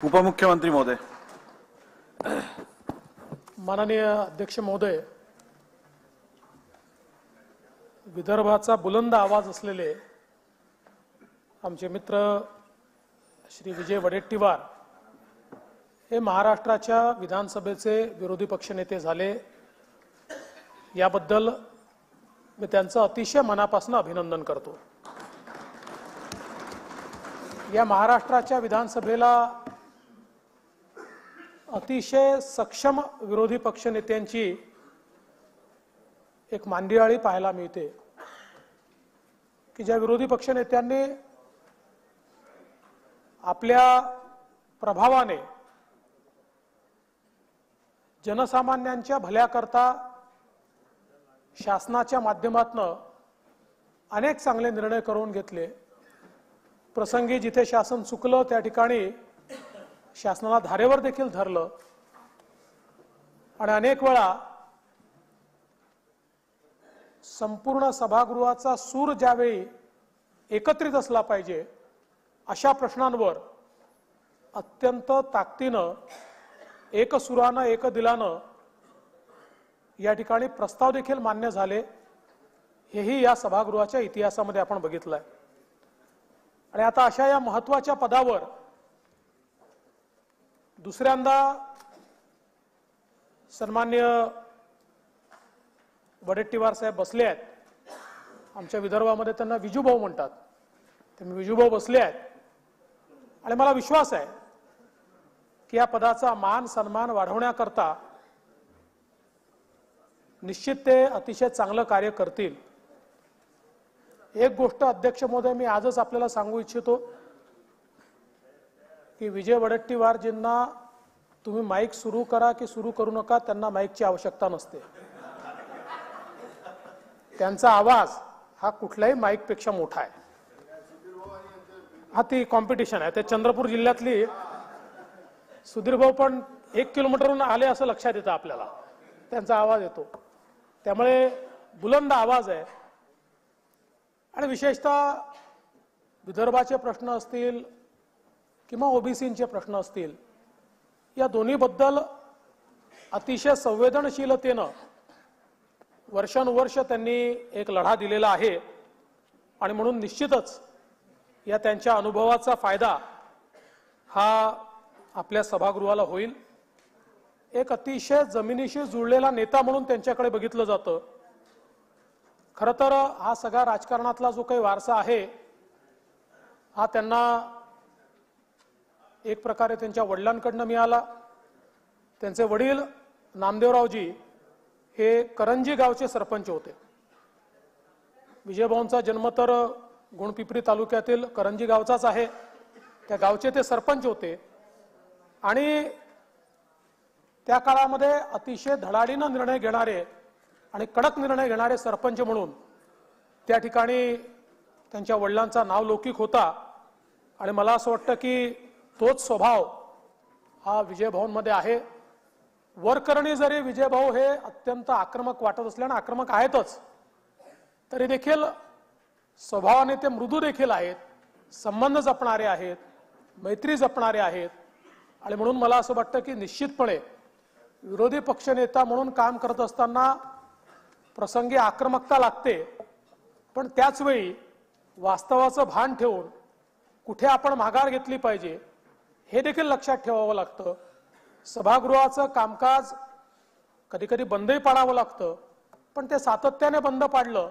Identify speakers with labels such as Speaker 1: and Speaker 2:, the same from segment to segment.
Speaker 1: उपमुख्यमंत्री महोदय।
Speaker 2: माननीय अध्यक्ष महोदय, विदर्भाचा बुलंद आवाज असलेले आमचे मित्र श्री विजय वडेट्टीवार हे महाराष्ट्राच्या विधानसभेचे विरोधी पक्षनेते झाले। याबद्दल मी त्यांचं अतिशय मनापासून अभिनंदन करतो। या महाराष्ट्राच्या विधानसभेला अतिशय सक्षम विरोधी पक्षनेत्यांची एक मांदियाळी पाहायला मिळते की ज्या विरोधी पक्षनेत्यांनी आपल्या प्रभावाने जनसामान्यांच्या भल्याकरता शासनाच्या माध्यमातून अनेक चांगले निर्णय करून घेतले। प्रसंगी जिथे शासन चुकलं त्या ठिकाणी शासनाला धारेवर देखील धरलं आणि अनेक वेळा संपूर्ण सभागृहाचा सूर ज्यावेळी एकत्रित असला पाहिजे अशा प्रश्नांवर अत्यंत ताकदीनं एकसुरानं एकदिलानं या ठिकाणी प्रस्ताव देखील मान्य झाले। हेही या सभागृहाच्या इतिहासामध्ये आपण बघितलंय। आणि आता अशा या महत्त्वाच्या पदावर दुसऱ्यांदा सन्माननीय वडेट्टीवार साहेब बसले आहेत। आमच्या विदर्भामध्ये त्यांना विजूभाऊ म्हणतात। ते विजूभाऊ बसले आहेत आणि मला विश्वास आहे की या पदाचा मान सन्मान वाढवण्याकरता निश्चित ते अतिशय चांगलं कार्य करतील। एक गोष्ट अध्यक्ष महोदय मी आजच आपल्याला सांगू इच्छितो की विजय वडेट्टीवारजींना तुम्ही माईक सुरू करा की सुरू करू नका, त्यांना माईकची आवश्यकता नसते। त्यांचा आवाज हा कुठल्याही माईक पेक्षा मोठा आहे। हा ती कॉम्पिटिशन आहे। ते चंद्रपूर जिल्ह्यातली सुधीर भाऊ पण 1 किलोमीटरहून आले असं लक्षात येतं आपल्याला, त्यांचा आवाज येतो। त्यामुळे बुलंद आवाज आहे आणि विशेषतः विदर्भाचे प्रश्न असतील किंवा ओबीसींचे प्रश्न असतील या दोन्हीबद्दल अतिशय संवेदनशीलतेनं वर्षानुवर्ष त्यांनी एक लढा दिलेला आहे आणि म्हणून निश्चितच या त्यांच्या अनुभवाचा फायदा हा आपल्या सभागृहाला होईल। एक अतिशय जमिनीशी जुळलेला नेता म्हणून त्यांच्याकडे बघितलं जातं। खरं तर हा सगळा राजकारणातला जो काही वारसा आहे हा त्यांना एक प्रकारे त्यांच्या वडिलांकडून मिळाला। त्यांचे वडील नामदेवरावजी हे करंजी गावचे सरपंच होते। विजयभाऊंचा जन्म तर गुणपिंपरी तालुक्यातील करंजी गावचाच आहे। त्या गावचे ते सरपंच होते आणि त्या काळामध्ये अतिशय धडाडीनं निर्णय घेणारे आणि कडक निर्णय घेणारे सरपंच म्हणून त्या ठिकाणी त्यांच्या वडिलांचा नाव लौकिक होता। आणि मला असं वाटतं की तोच स्वभाव हा विजयभाऊंमध्ये आहे। वरकरणी जरी विजयभाऊ हे अत्यंत आक्रमक वाटत असल्याने आक्रमक आहेतच, तरी देखील स्वभावाने ते मृदू देखील आहेत, संबंध जपणारे आहेत, मैत्री जपणारे आहेत। आणि म्हणून मला असं वाटतं की निश्चितपणे विरोधी पक्षनेता म्हणून काम करत असताना प्रसंगी आक्रमकता लागते, पण त्याच वेळी वास्तवाचं भान ठेवून कुठे आपण माघार घेतली पाहिजे हे देखील लक्षात ठेवावं लागतं। सभागृहाचं कामकाज कधी कधी बंदही पाडावं लागतं, पण ते सातत्याने बंद पाडलं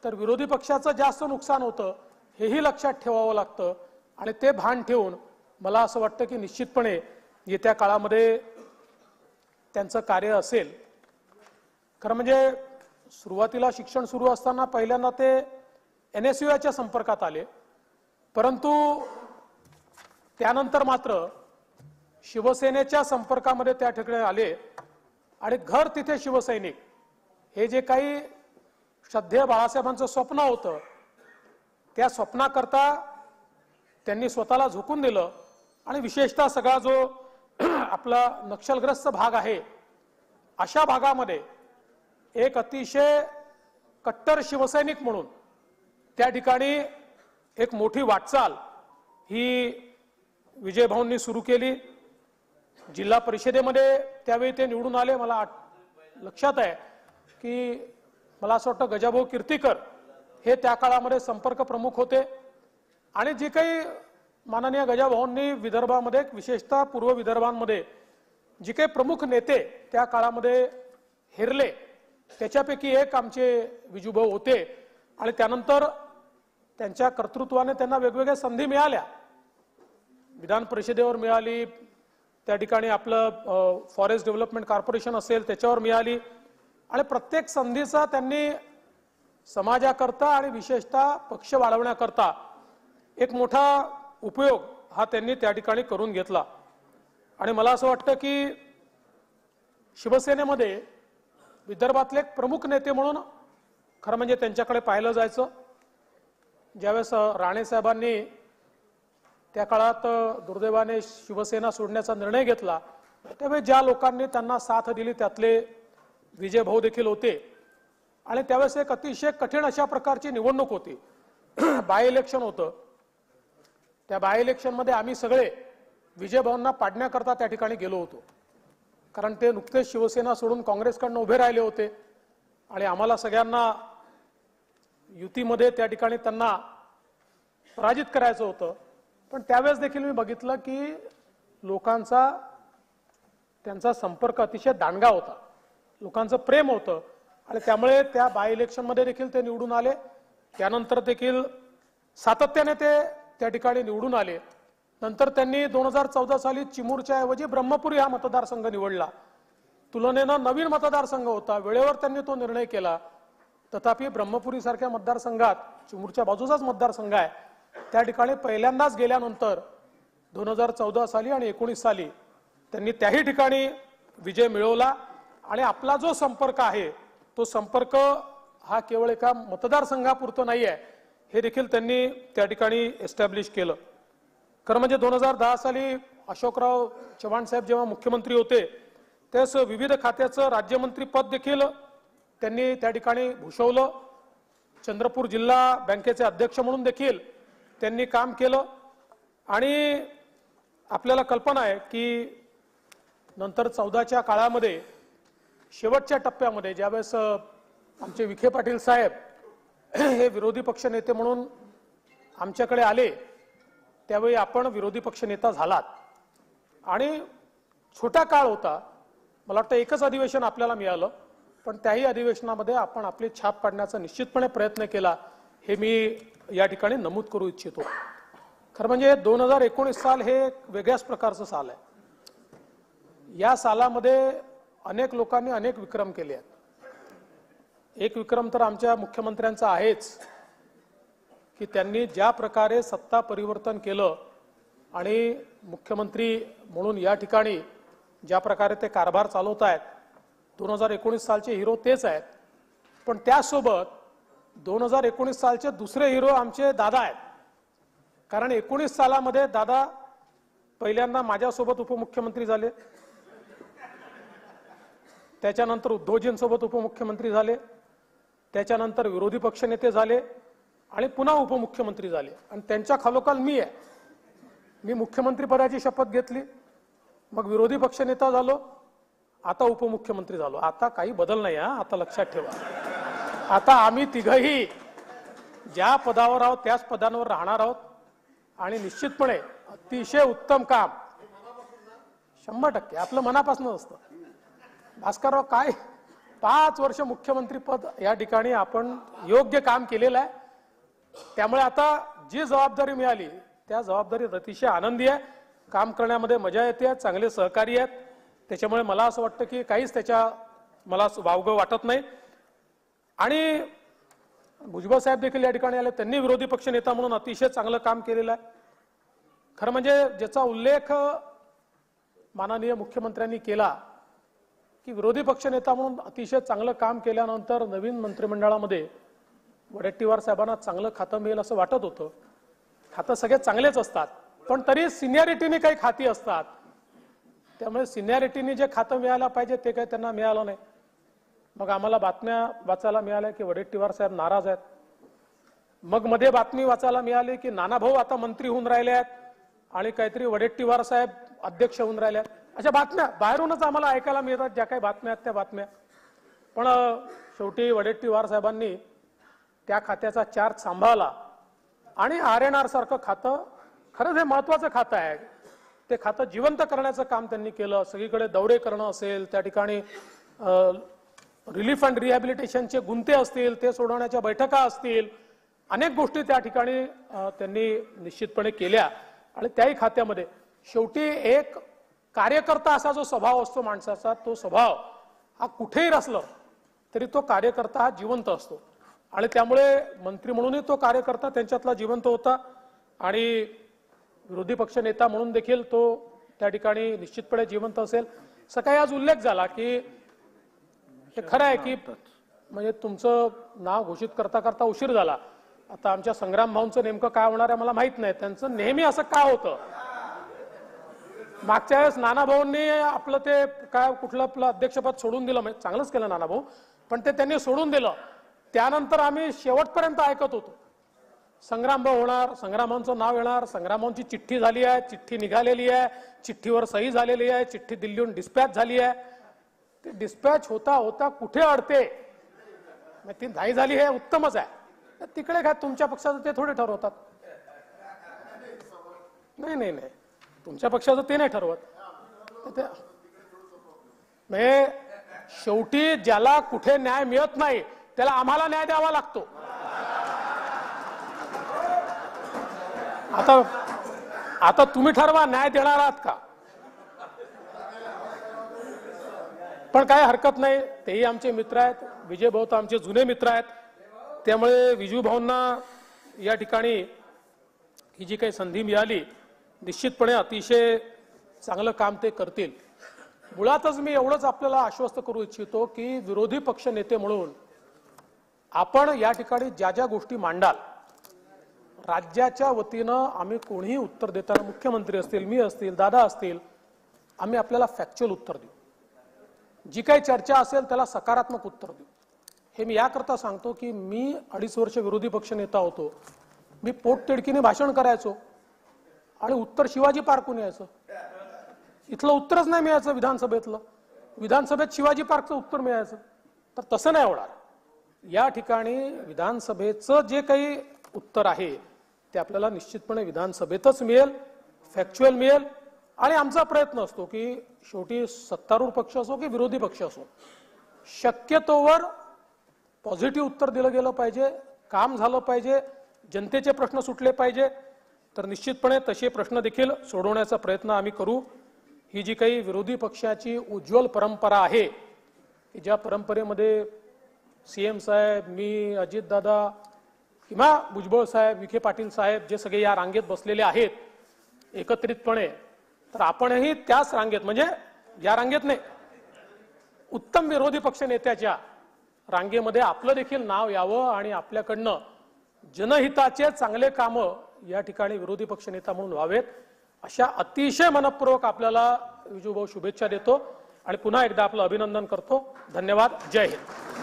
Speaker 2: तर विरोधी पक्षाचं जास्त नुकसान होतं हेही लक्षात ठेवावं लागतं। आणि ते भान ठेवून मला असं वाटतं की निश्चितपणे येत्या काळामध्ये त्यांचं कार्य असेल। खरं म्हणजे सुरुवातीला शिक्षण सुरू असताना पहिल्यांदा ते NSUच्या संपर्कात आले, परंतु त्यानंतर मात्र शिवसेनेच्या संपर्कामध्ये त्या ठिकाणी आले आणि घर तिथे शिवसैनिक हे जे काही श्रद्धेय बाळासाहेबांचं स्वप्न होतं त्या स्वप्नाकरता त्यांनी स्वतःला झोकून दिलं। आणि विशेषतः सगळा जो आपला नक्षलग्रस्त भाग आहे अशा भागामध्ये एक अतिशय कट्टर शिवसैनिक म्हणून त्या ठिकाणी एक मोठी वाटचाल ही विजय भाऊंनी सुरू केली। जिल्हा परिषदेमध्ये त्यावेळी ते निवडून आले। मला लक्षात आहे की मला असं वाटतं गजाभाऊ कीर्तीकर हे त्या काळामध्ये संपर्क प्रमुख होते आणि जे काही माननीय गजाभाऊंनी विदर्भामध्ये विशेषतः पूर्व विदर्भांमध्ये जे काही प्रमुख नेते त्या काळामध्ये हेरले त्याच्यापैकी एक आमचे विजूभाऊ होते आणि त्यानंतर त्यांच्या कर्तृत्वाने त्यांना वेगवेगळ्या संधी मिळाल्या। विधान परिषदेवर मिळाली, त्या ठिकाणी आपलं फॉरेस्ट डेव्हलपमेंट कॉर्पोरेशन असेल त्याच्यावर मिळाली आणि प्रत्येक संधीचा त्यांनी समाजाकरता आणि विशेषतः पक्ष वाढवण्याकरता एक मोठा उपयोग हा त्यांनी त्या ठिकाणी करून घेतला। आणि मला असं वाटतं की शिवसेनेमध्ये विदर्भातले एक प्रमुख नेते म्हणून खरं म्हणजे त्यांच्याकडे पाहिलं जायचं। ज्यावेळेस राणे साहेबांनी त्या काळात दुर्दैवाने शिवसेना सोडण्याचा निर्णय घेतला त्यावेळी ज्या लोकांनी त्यांना साथ दिली त्यातले विजय भाऊ देखील होते आणि त्यावेळेस एक अतिशय कठीण अशा प्रकारची निवडणूक होती। बाय इलेक्शन होतं। त्या बाय इलेक्शन मध्ये आम्ही सगळे विजय भाऊंना पाडण्याकरता त्या ठिकाणी गेलो होतो, कारण ते नुकतेच शिवसेना सोडून काँग्रेसकडनं उभे राहिले होते आणि आम्हाला सगळ्यांना युतीमध्ये त्या ठिकाणी त्यांना पराजित करायचं होतं। पण त्यावेळेस देखील मी बघितलं की लोकांचा त्यांचा संपर्क अतिशय दांडगा होता, लोकांचं प्रेम होतं आणि त्यामुळे त्या बाय इलेक्शन मध्ये देखील ते निवडून आले। त्यानंतर देखील सातत्याने ते त्या ठिकाणी निवडून आले। नंतर त्यांनी 2014 साली चिमूरच्या ऐवजी ब्रह्मपुरी हा मतदारसंघ निवडला। तुलनेनं नवीन मतदारसंघ होता, वेळेवर त्यांनी तो निर्णय केला। तथापि ब्रह्मपुरी सारख्या मतदारसंघात, चिमूरच्या बाजूचाच मतदारसंघ आहे, त्या ठिकाणी पहिल्यांदाच गेल्यानंतर 2014 साली आणि 19 साली त्यांनी त्याही ठिकाणी विजय मिळवला आणि आपला जो संपर्क आहे तो संपर्क हा केवळ एका मतदारसंघापुरतं नाही आहे, हे देखील त्यांनी त्या ठिकाणी एस्टॅब्लिश केलं। खरं म्हणजे 2010 साली अशोकराव चव्हाण साहेब जेव्हा मुख्यमंत्री होते त्यावेळेस विविध खात्याचं राज्यमंत्री पद देखील त्यांनी त्या ठिकाणी भूषवलं। चंद्रपूर जिल्हा बँकेचे अध्यक्ष म्हणून देखील त्यांनी काम केलं आणि आपल्याला कल्पना आहे की नंतर 14च्या काळामध्ये शेवटच्या टप्प्यामध्ये ज्यावेळेस आमचे विखे पाटील साहेब हे विरोधी पक्ष नेते म्हणून आमच्याकडे आले त्यावेळी आपण विरोधी पक्ष नेता झालात आणि छोटा काळ होता। मला वाटतं एकच अधिवेशन आपल्याला मिळालं, पण त्याही अधिवेशनामध्ये आपण आपली छाप पाडण्याचा निश्चितपणे प्रयत्न केला, हे मी या ठिकाणी नमूद करू इच्छितो। खरं म्हणजे 2019 साल हे एक वेगळ्याच प्रकारचं साल आहे। या सालामध्ये अनेक लोकांनी अनेक विक्रम केले आहेत। एक विक्रम तर आमच्या मुख्यमंत्र्यांचा आहेच की त्यांनी ज्या प्रकारे सत्ता परिवर्तन केलं आणि मुख्यमंत्री म्हणून या ठिकाणी ज्या प्रकारे ते कारभार चालवत आहेत, 2019 सालचे हिरो तेच आहेत। पण त्यासोबत 2019 सालचे दुसरे हिरो आमचे दादा आहेत, कारण 19 सालामध्ये दादा पहिल्यांदा माझ्यासोबत उपमुख्यमंत्री झाले, त्याच्यानंतर उद्धवजींसोबत उपमुख्यमंत्री झाले, त्याच्यानंतर विरोधी पक्षनेते झाले आणि पुन्हा उपमुख्यमंत्री झाले आणि त्यांच्या खालोखाल मी आहे। मी मुख्यमंत्री पदाची शपथ घेतली, मग विरोधी पक्षनेता झालो, आता उपमुख्यमंत्री झालो। आता काही बदल नाही हा, आता लक्षात ठेवा। आता आम्ही तिघही ज्या पदावर आहोत त्याच पदांवर राहणार आहोत आणि निश्चितपणे अतिशय उत्तम काम 100% आपलं मनापासून असतं। भास्करराव काय 5 वर्ष मुख्यमंत्री पद या ठिकाणी आपण योग्य काम केलेलं आहे, त्यामुळे आता जी जबाबदारी मिळाली त्या जबाबदारीत अतिशय आनंदी आहे, काम करण्यामध्ये मजा येते, चांगले सहकारी आहेत। त्याच्यामुळे मला असं वाटतं की काहीच त्याच्या मला वावगं वाटत नाही। आणि भुजबळ साहेब देखील या ठिकाणी आले, त्यांनी विरोधी पक्ष नेता म्हणून अतिशय चांगलं काम केलेलं आहे। खरं म्हणजे ज्याचा उल्लेख माननीय मुख्यमंत्र्यांनी केला की विरोधी पक्ष नेता म्हणून अतिशय चांगलं काम केल्यानंतर नवीन मंत्रिमंडळामध्ये वडेट्टीवार साहेबांना चांगलं खातं मिळेल असं वाटत होतं। खातं सगळे चांगलेच असतात, पण तरी सिनियरिटीने काही खाती असतात, त्यामुळे सिनियरिटीने जे खातं मिळायला पाहिजे ते काही त्यांना मिळालं नाही। मग आम्हाला बातम्या वाचायला मिळाल्या की वडेट्टीवार साहेब नाराज आहेत, मग मध्ये बातमी वाचायला मिळाली की नानाभाऊ आता मंत्री होऊन राहिले आहेत आणि काहीतरी वडेट्टीवार साहेब अध्यक्ष होऊन राहिले, अशा बातम्या बाहेरूनच आम्हाला ऐकायला मिळतात. ज्या काही बातम्या आहेत त्या बातम्या. पण शेवटी वडेट्टीवार साहेबांनी त्या खात्याचा चार्ज सांभाळला आणि RNR सारखं खातं, खरंच हे महत्वाचं खातं आहे, ते खातं जिवंत करण्याचं काम त्यांनी केलं. सगळीकडे दौरे करणं असेल, त्या ठिकाणी रिलीफ अँड रिहॅबिलिटेशनचे गुंते असतील ते सोडवण्याच्या बैठका असतील, अनेक गोष्टी त्या ठिकाणी त्यांनी निश्चितपणे केल्या. आणि त्याही खात्यामध्ये शेवटी एक कार्यकर्ता असा जो स्वभाव असतो माणसाचा, तो स्वभाव हा कुठेही असलं तरी तो कार्यकर्ता हा जिवंत असतो. आणि त्यामुळे मंत्री म्हणूनही तो कार्यकर्ता त्यांच्यातला जिवंत होता आणि विरोधी पक्ष नेता म्हणून देखील तो त्या ठिकाणी निश्चितपणे जिवंत असेल. सकाळी आज उल्लेख झाला की हे खरं आहे की म्हणजे तुमचं नाव घोषित करता करता उशीर झाला. आता आमच्या संग्राम भाऊंचं नेमकं काय होणार आहे मला माहित नाही. त्यांचं नेहमी असं का होतं. मागच्या वेळेस नाना भाऊंनी आपलं ते काय कुठलं आपलं अध्यक्षपद सोडून दिलं, म्हणजे चांगलंच केलं नाना भाऊ, पण ते त्यांनी सोडून दिलं. त्यानंतर आम्ही शेवटपर्यंत ऐकत होतो संग्राम भाऊ होणार, संग्रामांचं नाव येणार, संग्रामांची चिठ्ठी झाली आहे, चिठ्ठी निघालेली आहे, चिठ्ठीवर सही झालेली आहे, चिठ्ठी दिल्लीहून डिस्पॅच झाली आहे. ते डिस्पॅच होता होता कुठे अडते, ती नाही झाली हे उत्तमच आहे. तिकडे काय तुमच्या पक्षाचं ते थोडे ठरवतात. नाही नाही नाही, तुमच्या पक्षाचं ते नाही ठरवत. म्हणजे शेवटी ज्याला कुठे न्याय मिळत नाही त्याला आम्हाला न्याय द्यावा लागतो. आता तुम्ही ठरवा न्याय देणार आहात का. पण काही हरकत नाही, तेही आमचे मित्र आहेत. विजय भाऊ तर आमचे जुने मित्र आहेत, त्यामुळे विजू भाऊंना या ठिकाणी ही जी काही संधी मिळाली निश्चितपणे अतिशय चांगलं काम ते करतील. मुळातच मी एवढंच आपल्याला आश्वस्त करू इच्छितो की विरोधी पक्ष नेते म्हणून आपण या ठिकाणी ज्या ज्या गोष्टी मांडाल, राज्याच्या वतीनं आम्ही कोणीही उत्तर देताना, मुख्यमंत्री असतील, मी असतील, दादा असतील, आम्ही आपल्याला फॅक्च्युअल उत्तर देऊ. जी काही चर्चा असेल त्याला सकारात्मक उत्तर देऊ. हे मी याकरता सांगतो की मी 2.5 वर्ष विरोधी पक्ष नेता होतो. मी पोटतिडकीने भाषण करायचो आणि उत्तर शिवाजी पार्कहून यायचं. इथलं उत्तरच नाही मिळायचं विधानसभेतलं. विधानसभेत शिवाजी पार्कचं उत्तर मिळायचं. तर तसं नाही होणार. या ठिकाणी विधानसभेचं जे काही उत्तर आहे ते आपल्याला निश्चितपणे विधानसभेतच मिळेल, फॅक्च्युअल मिळेल. आणि आमचा प्रयत्न असतो की शेवटी सत्तारूढ पक्ष असो की विरोधी पक्ष असो, शक्यतोवर पॉझिटिव्ह उत्तर दिलं गेलं पाहिजे, काम झालं पाहिजे, जनतेचे प्रश्न सुटले पाहिजे. तर निश्चितपणे तसे प्रश्न देखील सोडवण्याचा प्रयत्न आम्ही करू. ही जी काही विरोधी पक्षाची उज्ज्वल परंपरा आहे, की ज्या परंपरेमध्ये CM साहेब, मी, अजितदादा किंवा भुजबळ साहेब, विखे पाटील साहेब जे सगळे या रांगेत बसलेले आहेत एकत्रितपणे, तर आपणही त्याच रांगेत, म्हणजे या रांगेत नाही, उत्तम विरोधी पक्ष नेत्याच्या रांगेमध्ये आपलं देखील नाव यावं आणि आपल्याकडनं जनहिताचे चांगले कामं या ठिकाणी विरोधी पक्ष नेता म्हणून व्हावेत. अशा अतिशय मनपूर्वक आपल्याला विजू भाऊ शुभेच्छा देतो आणि पुन्हा एकदा आपलं अभिनंदन करतो. धन्यवाद. जय हिंद.